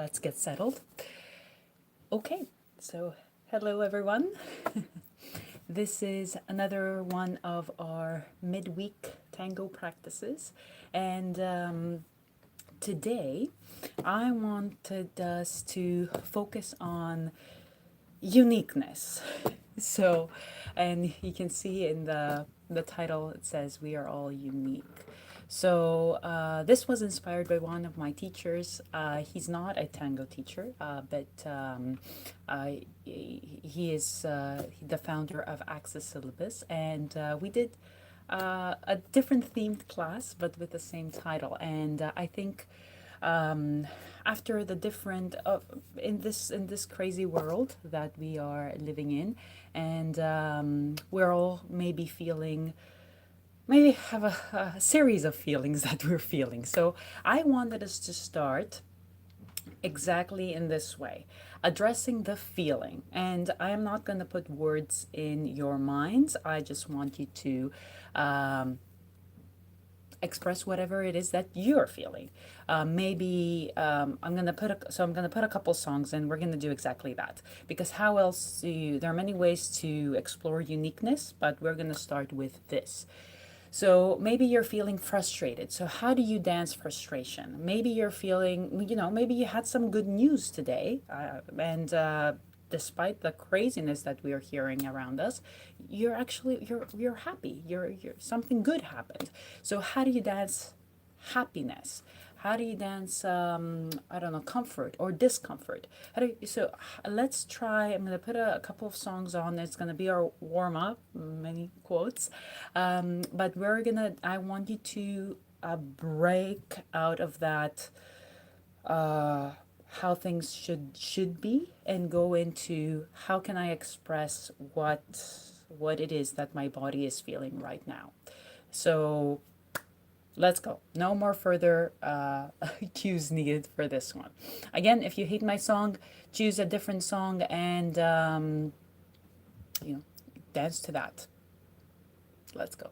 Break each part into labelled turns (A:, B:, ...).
A: let's get settled. Okay, so hello everyone. This is another one of our midweek tango practices, and today I wanted us to focus on uniqueness. So, and you can see in the title it says we are all unique. So this was inspired by one of my teachers. He's not a tango teacher, but he is the founder of Access Syllabus, and we did a different themed class, but with the same title. And I think after the different in this crazy world that we are living in, and we're all maybe feeling maybe have a series of feelings that we're feeling. So I wanted us to start exactly in this way, addressing the feeling. And I am not going to put words in your minds. I just want you to express whatever it is that you're feeling. Maybe I'm gonna put a couple songs, and we're gonna do exactly that, because how else do you, there are many ways to explore uniqueness, but we're gonna start with this. So maybe you're feeling frustrated. So how do you dance frustration? Maybe you're feeling, maybe you had some good news today, and despite the craziness that we are hearing around us, you're happy. You're something good happened. So how do you dance happiness? How do you dance, I don't know, comfort or discomfort? Let's try. I'm going to put a couple of songs on. It's going to be our warm up, many quotes. But I want you to break out of that, how things should be, and go into how can I express what it is that my body is feeling right now. So let's go. No more further cues needed for this one. Again, if you hate my song, choose a different song and dance to that. Let's go.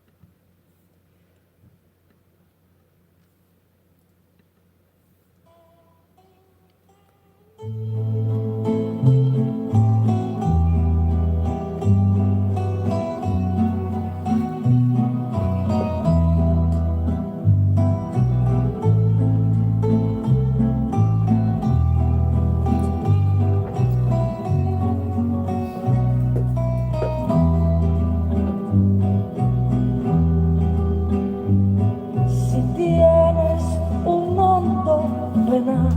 B: Si tienes un hondo penal,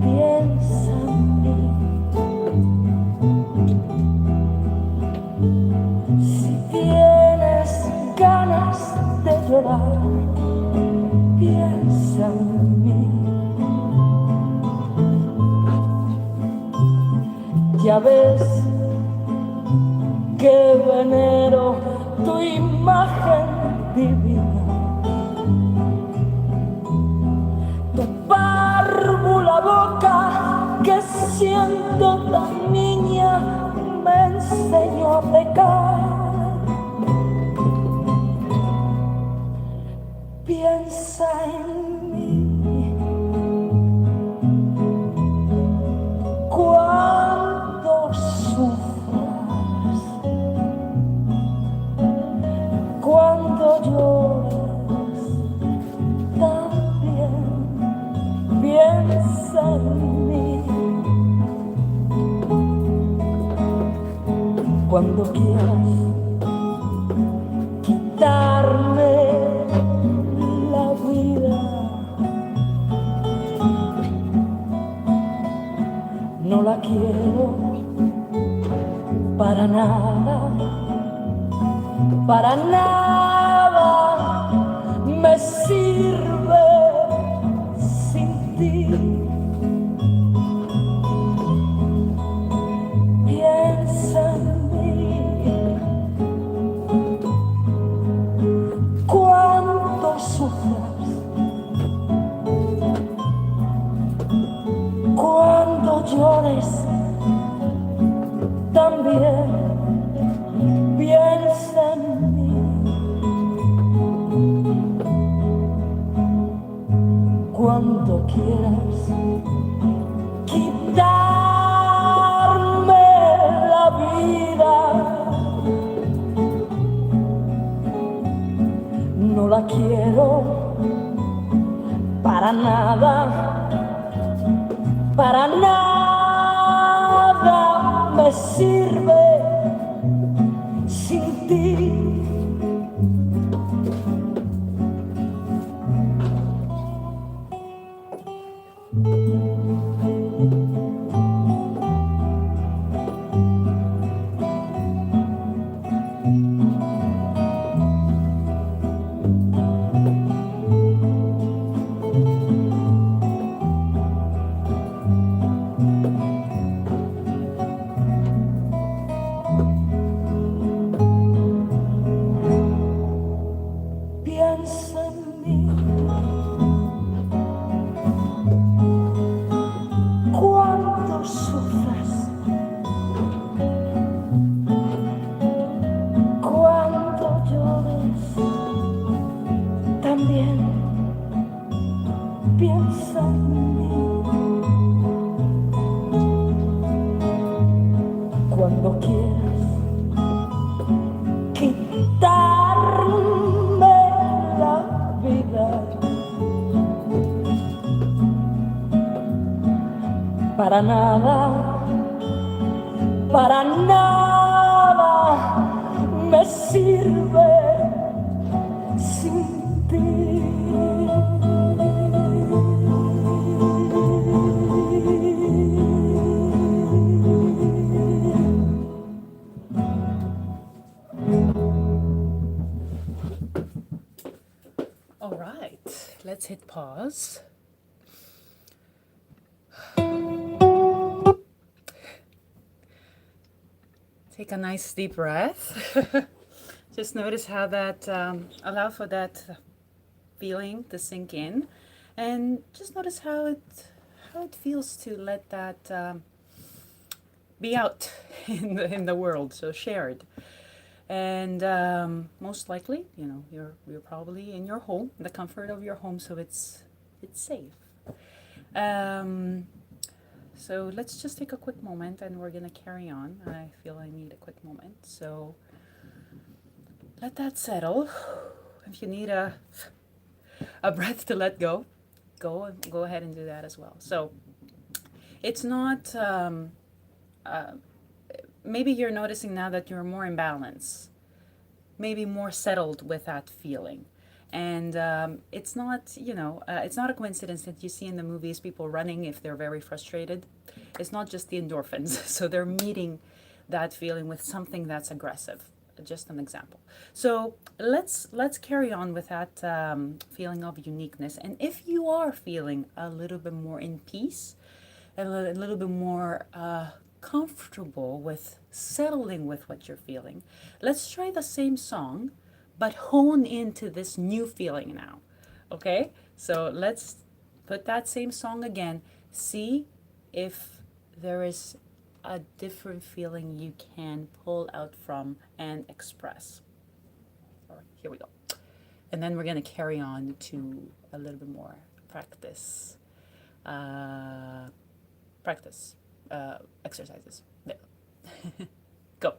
B: piensa en mí. Si tienes ganas de llorar, piensa en mí. Ya ves que venero tu imagen divina, tu párvula boca que siendo tan niña me enseñó a pecar. Piensa en mí cuando sufras, cuando llores también. Piensa en mí cuando quieras quitarme la vida. No la quiero para nada, para nada me sirve sin ti. Piensa en mí cuando sufras, cuando llores también. Piensa en mí cuando quieras para nada me sirve sin ti. Piensa en mí cuando sufras, cuando llores, también piensa en mí. Cuando quieras quitarme la vida, para nada me sirve sin ti.
A: All right, let's hit pause. Take a nice deep breath. Just notice how that, allow for that feeling to sink in. And just notice how it feels to let that be out in the world, so shared. And most likely, you know, you're probably in your home, the comfort of your home, so it's safe. So let's just take a quick moment, and we're gonna carry on. I feel I need a quick moment, so let that settle. If you need a breath to let go, go ahead and do that as well. So it's not. Maybe you're noticing now that you're more in balance, maybe more settled with that feeling. And it's not, it's not a coincidence that you see in the movies people running if they're very frustrated. It's not just the endorphins. So they're meeting that feeling with something that's aggressive. Just an example. So let's carry on with that feeling of uniqueness. And if you are feeling a little bit more in peace, a little bit more comfortable with settling with what you're feeling, let's try the same song, but hone into this new feeling now. Okay? So let's put that same song again. See if there is a different feeling you can pull out from and express. All right, here we go. And then we're going to carry on to a little bit more practice. Exercises. There. Go.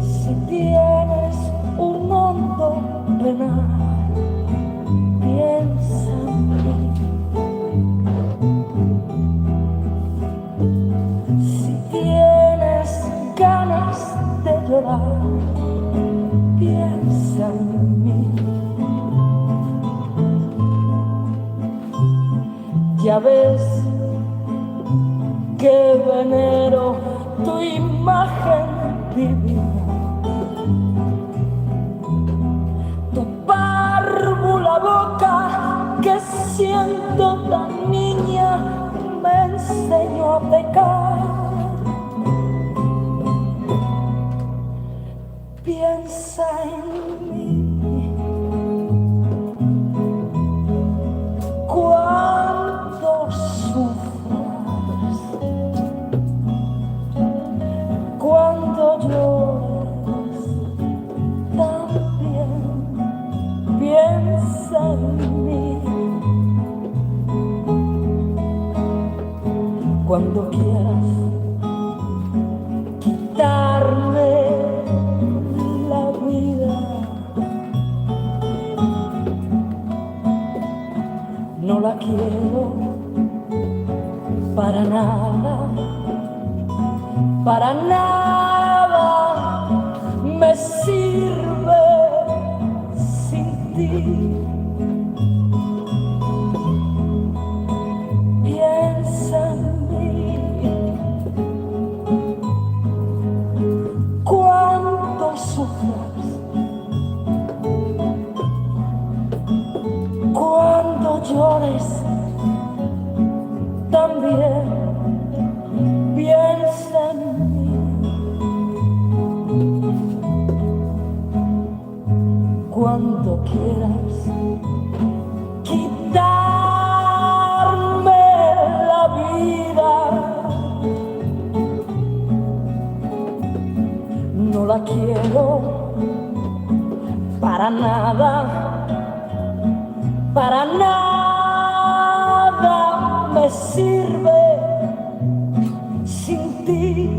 B: Si tienes un hondo penal, piensa en mí. Si tienes ganas de llorar, piensa en mí. Ya ves que venero tu imagen divina, tu párvula boca que siendo tan niña me enseñó a pecar. Piensa en mí cuando sufras, cuando quieras quitarme la vida, no la quiero para nada, para nada me sirve sin ti. Piensa en mí, cuánto sufras, cuando llores también. Piensa en mí, cuando quieras quitarme la vida, no la quiero para nada, para nada me sirve sin ti.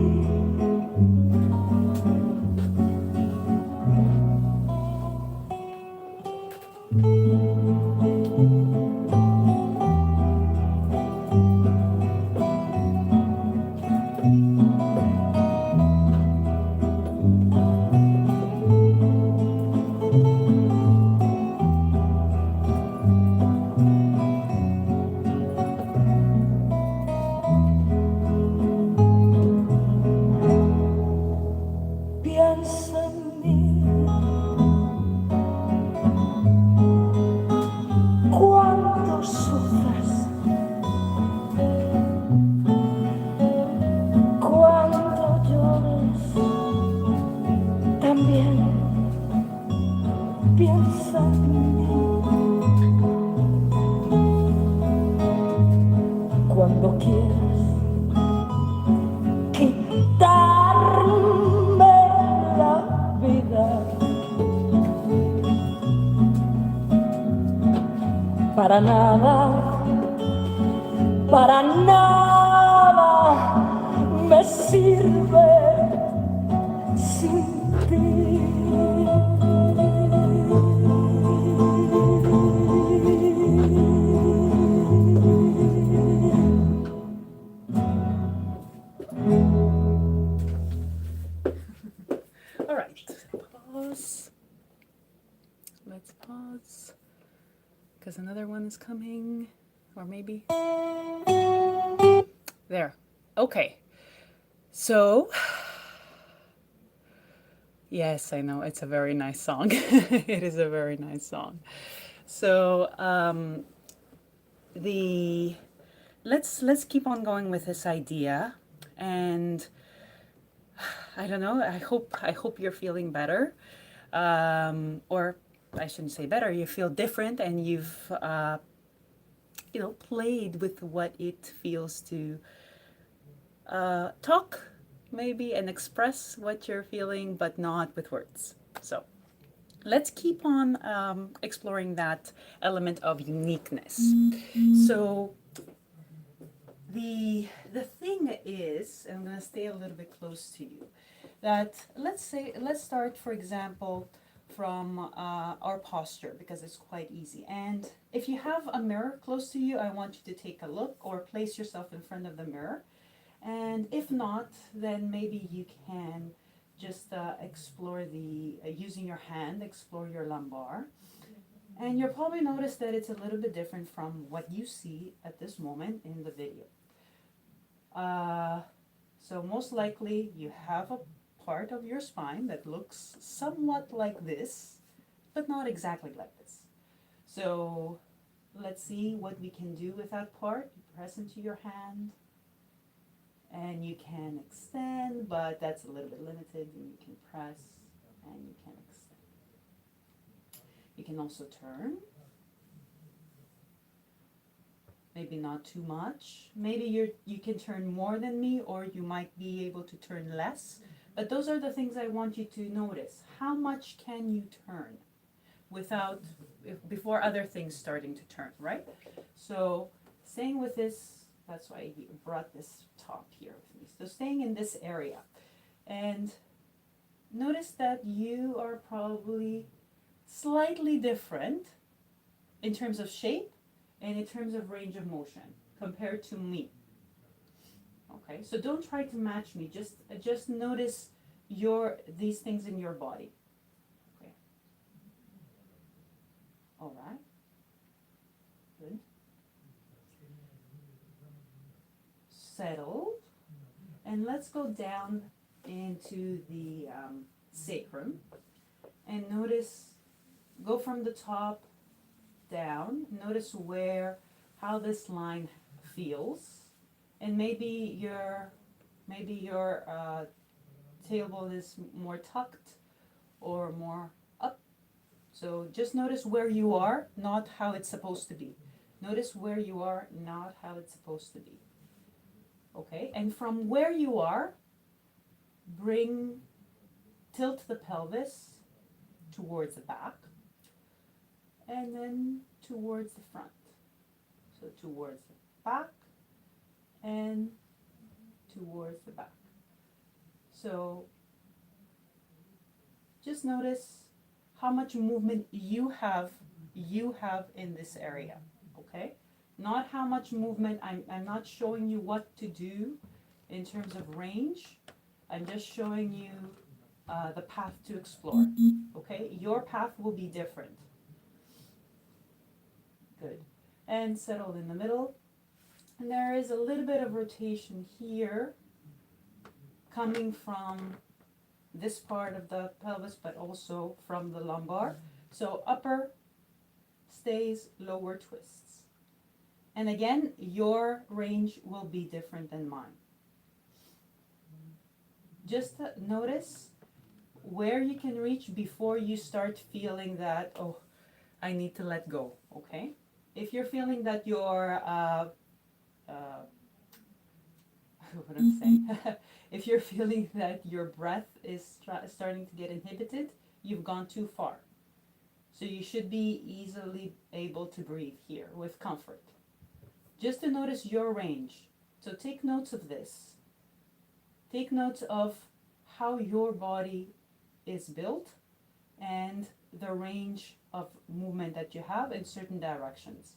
B: Piensa en mí, cuánto sufras, cuando llores también. Piensa en mí, cuando quieras quitarme la vida, para nada, para nada me sirve sin ti.
A: All right. Pause. Let's pause. Because another one is coming. Or maybe. There. Okay. So. Yes, I know. It's a very nice song. It is a very nice song. So, let's keep on going with this idea, and I don't know. I hope you're feeling better, or I shouldn't say better. You feel different, and you've played with what it feels to talk maybe and express what you're feeling, but not with words. So let's keep on exploring that element of uniqueness. So the thing is, and I'm going to stay a little bit close to you, that let's start, for example, from our posture, because it's quite easy. And if you have a mirror close to you, I want you to take a look or place yourself in front of the mirror. And if not, then maybe you can just explore using your hand, explore your lumbar. And you'll probably notice that it's a little bit different from what you see at this moment in the video. So most likely you have a part of your spine that looks somewhat like this, but not exactly like this. So let's see what we can do with that part. You press into your hand, and you can extend, but that's a little bit limited. And you can press and you can extend. You can also turn. Maybe not too much. Maybe you can turn more than me, or you might be able to turn less. But those are the things I want you to notice. How much can you turn before other things starting to turn, right? So staying with this That's why I brought this top here with me. So staying in this area. And notice that you are probably slightly different in terms of shape and in terms of range of motion compared to me. Okay, so don't try to match me. Just notice these things in your body. Okay. All right. Good. Settled. And let's go down into the sacrum and notice, go from the top down, notice how this line feels, and maybe your tailbone is more tucked or more up. So just notice where you are, not how it's supposed to be. Notice where you are, not how it's supposed to be. Okay, and from where you are, tilt the pelvis towards the back and then towards the front. So towards the back and towards the back. So just notice how much movement you have in this area, okay? Not how much movement, I'm not showing you what to do in terms of range. I'm just showing you the path to explore, okay? Your path will be different. Good. And settle in the middle. And there is a little bit of rotation here coming from this part of the pelvis, but also from the lumbar. So upper stays, lower twists. And again, your range will be different than mine. Just notice where you can reach before you start feeling that, oh, I need to let go, okay? If you're feeling that you're, what I'm saying, if you're feeling that your breath is starting to get inhibited, you've gone too far. So you should be easily able to breathe here with comfort. Just to notice your range. So take notes of this. Take notes of how your body is built and the range of movement that you have in certain directions.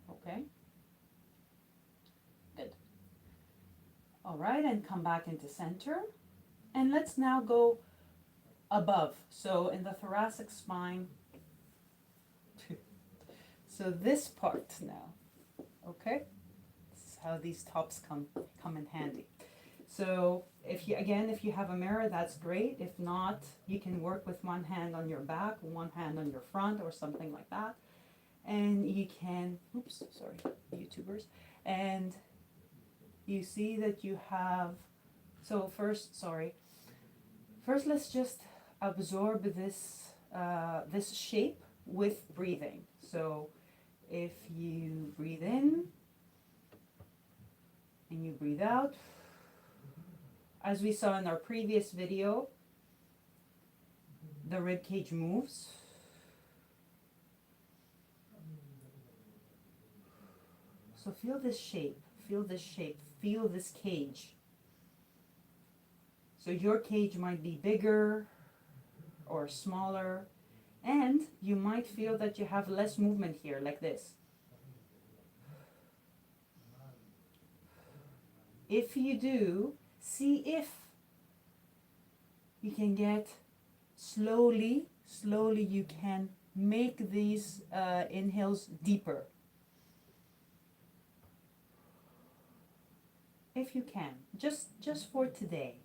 A: Okay? Good. All right, and come back into center. And let's now go above. So in the thoracic spine. So this part now. Okay? This is how these tops come in handy. So if you have a mirror, that's great. If not, you can work with one hand on your back, one hand on your front, or something like that. And you can, YouTubers. And you see that you have, first let's just absorb this shape with breathing. So if you breathe in and you breathe out, as we saw in our previous video, the rib cage moves. So feel this shape, feel this cage. So your cage might be bigger or smaller, and you might feel that you have less movement here, like this. If you do, see if you can get slowly you can make these inhales deeper. If you can, just for today.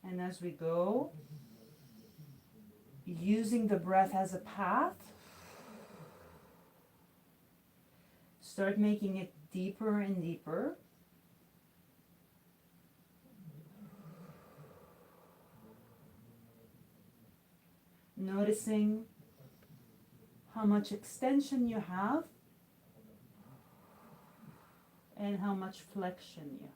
A: And as we go, using the breath as a path, start making it deeper and deeper. Noticing how much extension you have and how much flexion you have.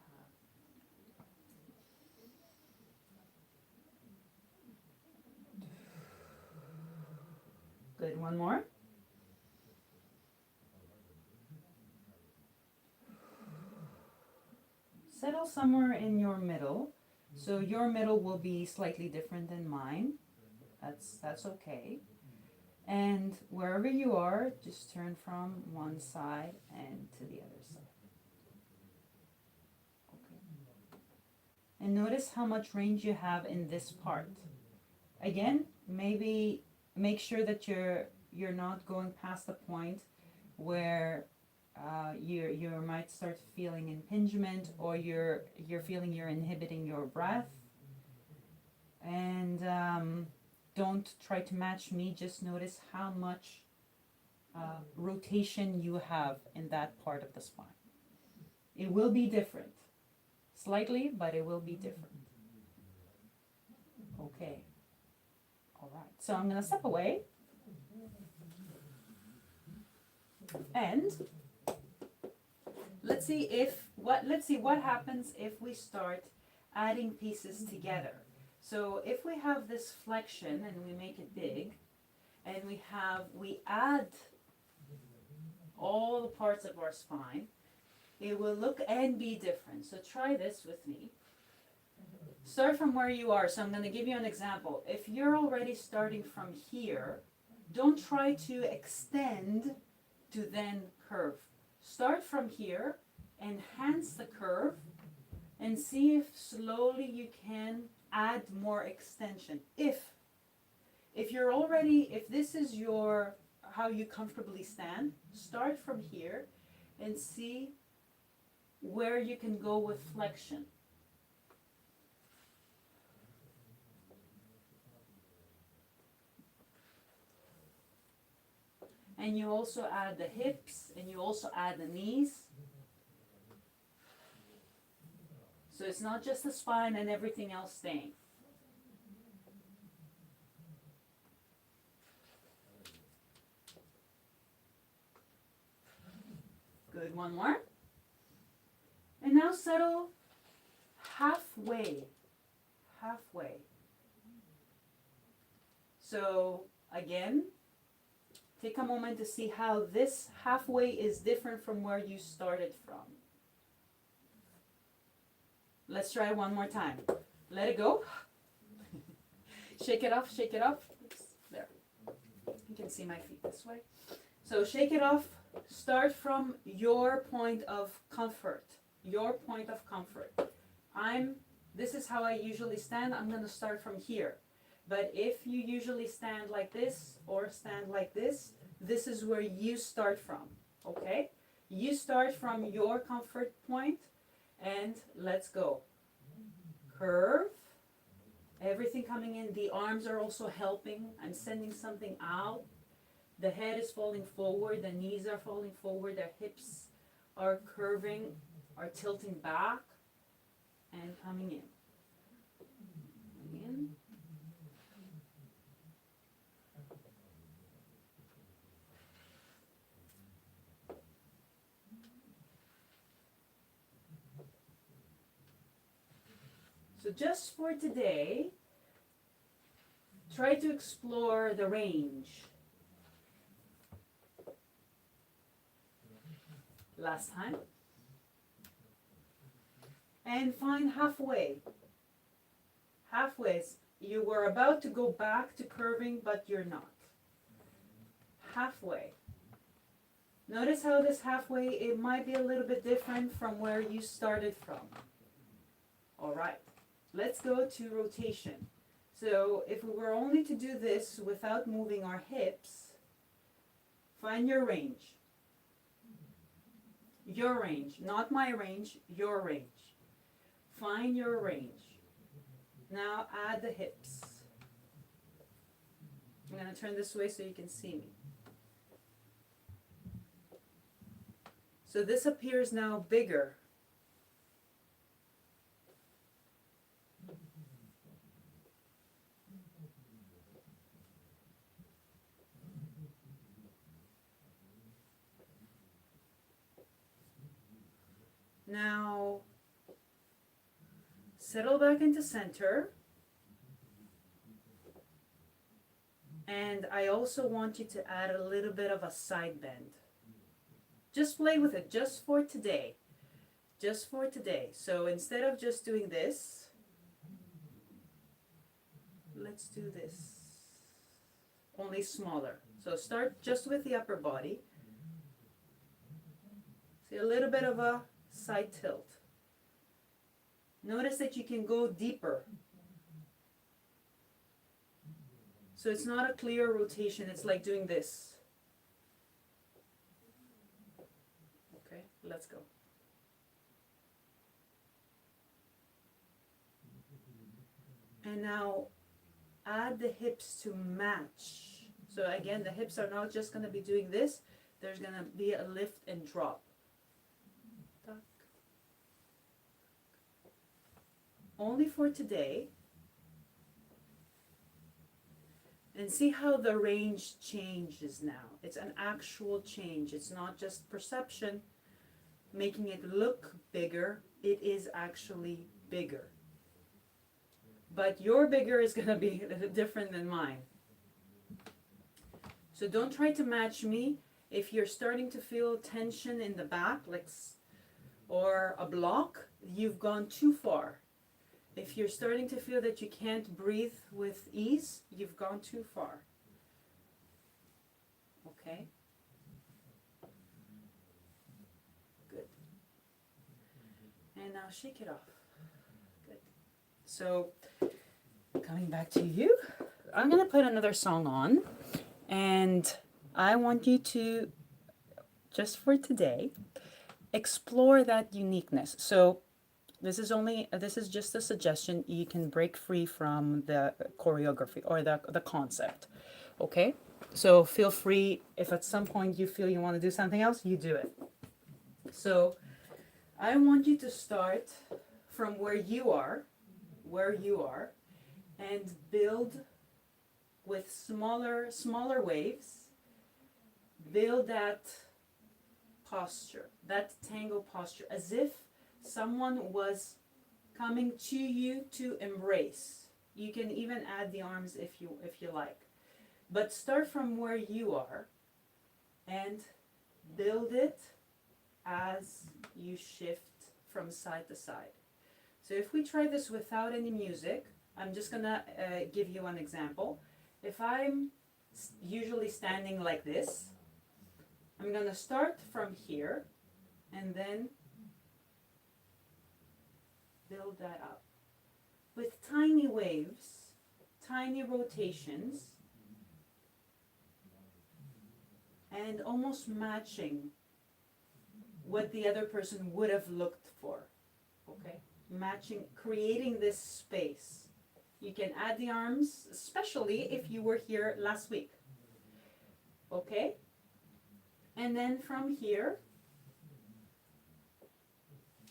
A: Good. one more. Settle somewhere in your middle. So your middle will be slightly different than mine. That's okay. And wherever you are, just turn from one side and to the other side. Okay. And notice how much range you have in this part. Again, maybe make sure that you're not going past the point where you might start feeling impingement, or you're feeling you're inhibiting your breath. And don't try to match me. Just notice how much rotation you have in that part of the spine. It will be different, slightly, but it will be different. Okay. All right. So I'm gonna step away, and let's see what happens if we start adding pieces together. So if we have this flexion and we make it big, and we add all the parts of our spine, it will look and be different. So try this with me. Start from where you are. So I'm going to give you an example. If you're already starting from here, don't try to extend to then curve. Start from here, enhance the curve, and see if slowly you can add more extension. If this is your how you comfortably stand, start from here and see where you can go with flexion. And you also add the hips, and you also add the knees. So it's not just the spine and everything else staying. Good, one more. And now settle halfway. Halfway. So again, take a moment to see how this halfway is different from where you started from. Let's try one more time. Let it go. Shake it off, shake it off. Oops, there. You can see my feet this way. So shake it off. Start from your point of comfort. Your point of comfort. This is how I usually stand. I'm going to start from here. But if you usually stand like this or stand like this is where you start from. Okay? You start from your comfort point, and let's go. Curve. Everything coming in. The arms are also helping. I'm sending something out. The head is falling forward. The knees are falling forward. The hips are curving, are tilting back, and coming in. Coming in. So just for today, try to explore the range. Last time. And find halfway. Halfway. You were about to go back to curving, but you're not. Halfway. Notice how this halfway, it might be a little bit different from where you started from. All right. Let's go to rotation. So if we were only to do this without moving our hips, find your range. Your range, not my range, your range. Find your range. Now add the hips. I'm going to turn this way so you can see me. So this appears now bigger. Now, settle back into center. And I also want you to add a little bit of a side bend. Just play with it, just for today. Just for today. So instead of just doing this, let's do this. Only smaller. So start just with the upper body. See a little bit of a side tilt. Notice that you can go deeper. So it's not a clear rotation, it's like doing this. Okay, let's go. And now add the hips to match. So again, the hips are not just going to be doing this, there's going to be a lift and drop. Only for today. And see how the range changes now. It's an actual change. It's not just perception, making it look bigger. It is actually bigger. But your bigger is going to be different than mine. So don't try to match me. If you're starting to feel tension in the back, like, or a block, you've gone too far. If you're starting to feel that you can't breathe with ease, you've gone too far. Okay? Good. And now shake it off. Good. So, coming back to you, I'm going to put another song on, and I want you to, just for today, explore that uniqueness. So, this is just a suggestion. You can break free from the choreography or the concept. Okay? So feel free, if at some point you feel you want to do something else, you do it. So I want you to start from where you are, and build with smaller waves. Build that posture, that tango posture, as if someone was coming to you to embrace. You can even add the arms if you like. But start from where you are and build it as you shift from side to side. So if we try this without any music, I'm just gonna give you an example. If I'm usually standing like this, I'm gonna start from here and then build that up with tiny waves, tiny rotations, and almost matching what the other person would have looked for. Okay? Matching, creating this space. You can add the arms, especially if you were here last week. Okay? And then from here,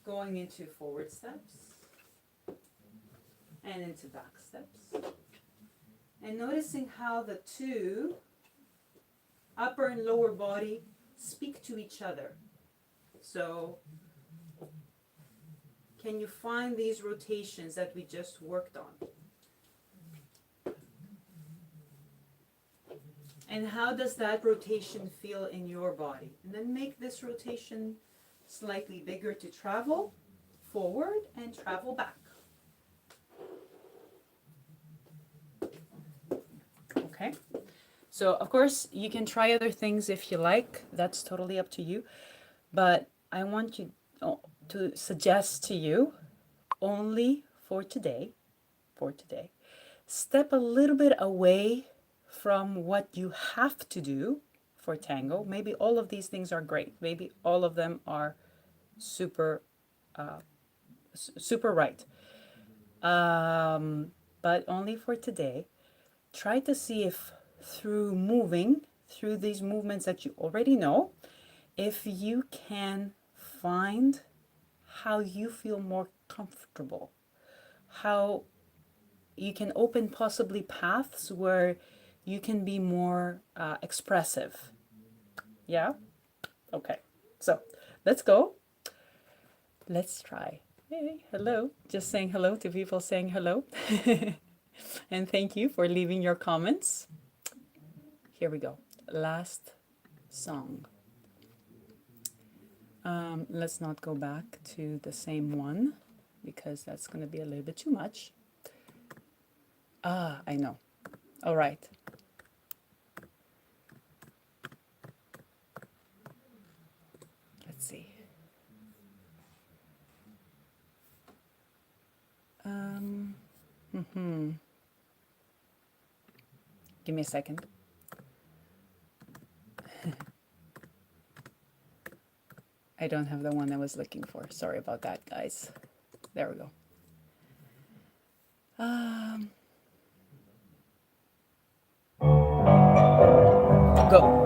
A: going into forward steps and into back steps, and noticing how the two, upper and lower body, speak to each other. So can you find these rotations that we just worked on? And how does that rotation feel in your body? And then make this rotation slightly bigger to travel forward and travel back. Okay? So, of course, you can try other things if you like. That's totally up to you. But I want you to suggest to you, only for today, step a little bit away from what you have to do for tango. Maybe all of these things are great. Maybe all of them are super right. But only for today, try to see if through these movements that you already know, if you can find how you feel more comfortable, how you can open possibly paths where you can be more expressive. Yeah? Okay. So let's go. Let's try. Hey, hello. Just saying hello to people saying hello. And thank you for leaving your comments. here we go. Last song. Let's not go back to the same one because that's going to be a little bit too much. I know. All right. Let's see. Give me a second. I don't have the one I was looking for. Sorry about that, guys. There we go. Go.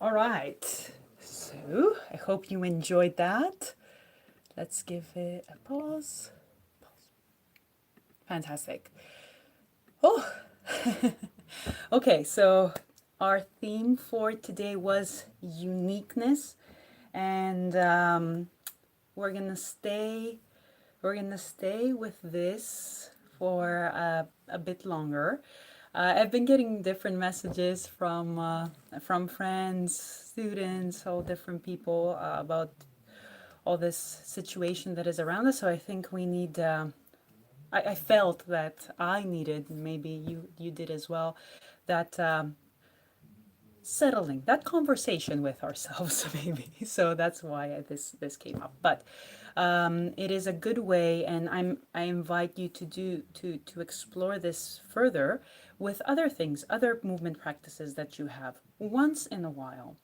A: All right. So I hope you enjoyed that. Let's give it a pause. Fantastic. Oh, okay. So our theme for today was uniqueness, and we're gonna stay. We're gonna stay with this for a bit longer. I've been getting different messages from friends, students, all different people about all this situation that is around us. So I think we need. I felt that I needed, maybe you did as well, that settling, that conversation with ourselves, maybe. So that's why this came up. But it is a good way, and I invite you to explore this further with other things, other movement practices that you have once in a while.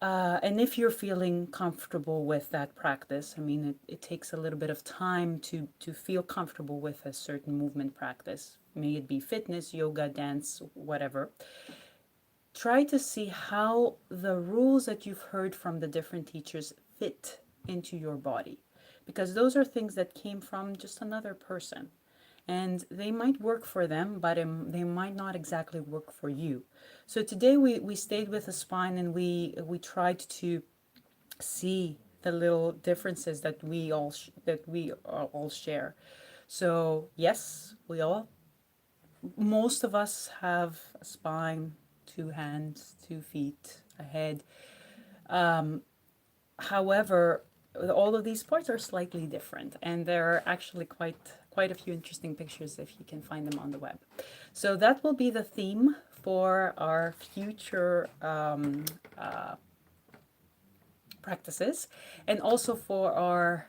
A: And if you're feeling comfortable with that practice, I mean, it takes a little bit of time to feel comfortable with a certain movement practice. May it be fitness, yoga, dance, whatever. Try to see how the rules that you've heard from the different teachers fit into your body, because those are things that came from just another person, and they might work for them, but they might not exactly work for you. So today we stayed with the spine, and we tried to see the little differences that we all share. So yes, most of us have a spine, two hands, 2 feet, a head. However, all of these parts are slightly different, and there are actually quite a few interesting pictures if you can find them on the web. So that will be the theme for our future practices, and also for our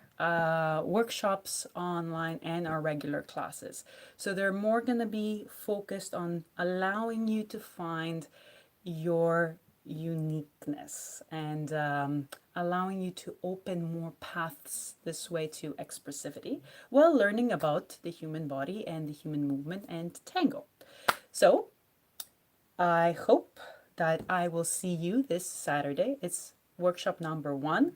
A: workshops online and our regular classes. So they're more going to be focused on allowing you to find your uniqueness and allowing you to open more paths this way to expressivity while learning about the human body and the human movement and tango. So I hope that I will see you this Saturday. It's workshop number 1,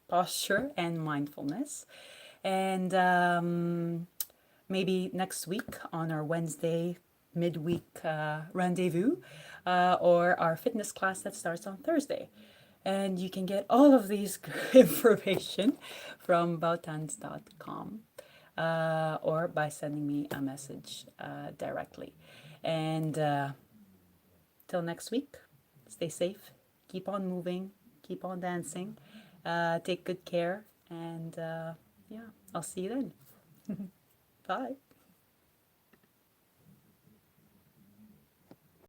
A: posture and mindfulness. And maybe next week on our Wednesday midweek rendezvous or our fitness class that starts on Thursday. And you can get all of these information from bautans.com or by sending me a message directly. And till next week, stay safe, keep on moving, keep on dancing, take good care, and yeah, I'll see you then. Bye.